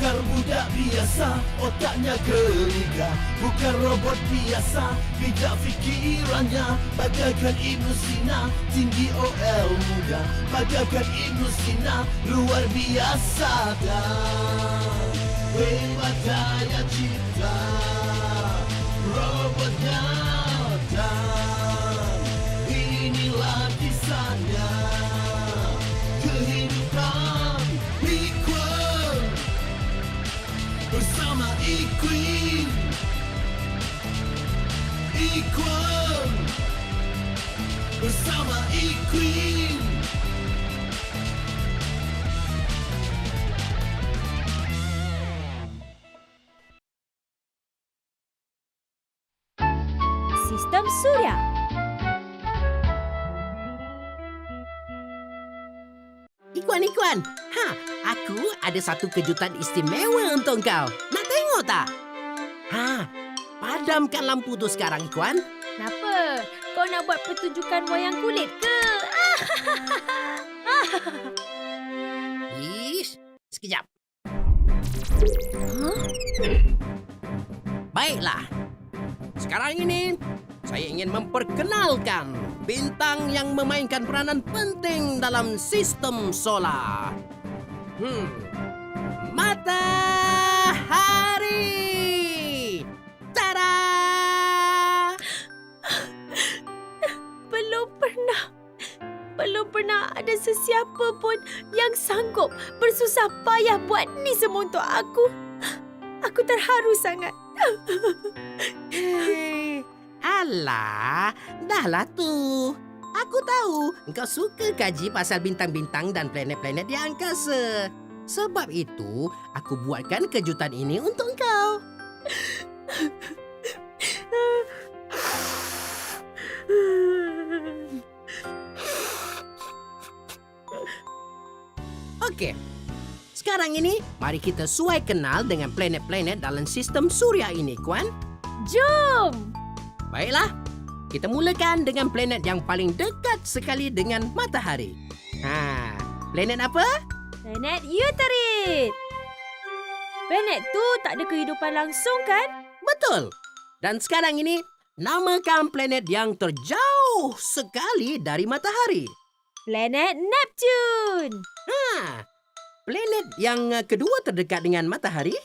Bukan budak biasa, otaknya geligah. Bukan robot biasa, bijak fikirannya. Bagaikan Ibnu Sina, tinggi OL muda. Bagaikan Ibnu Sina, luar biasa. Dan hebat daya cipta robotnya. Dan inilah kisahnya. Kehidupan Equal bersama Equine. Equal bersama Equine. Sistem Surya. Ikuan, aku ada satu kejutan istimewa untuk kau. Nak tengok tak? Padamkan lampu tu sekarang, Ikuan. Kenapa? Kau nak buat pertunjukan wayang kulit ke? Ish, sekejap. Baiklah. Sekarang ini, saya ingin memperkenalkan bintang yang memainkan peranan penting dalam sistem solar. Matahari! Tada! Belum pernah ada sesiapa pun yang sanggup bersusah payah buat ni semua untuk aku. Aku terharu sangat. Alah, dahlah tu. Aku tahu engkau suka kaji pasal bintang-bintang dan planet-planet di angkasa. Sebab itu, aku buatkan kejutan ini untuk engkau. Okey. Sekarang ini, mari kita suai kenal dengan planet-planet dalam sistem Surya ini, Kuan. Jom! Baiklah, kita mulakan dengan planet yang paling dekat sekali dengan matahari. Planet apa? Planet Euterid. Planet tu tak ada kehidupan langsung kan? Betul. Dan sekarang ini, namakan planet yang terjauh sekali dari matahari. Planet Neptune. Planet yang kedua terdekat dengan matahari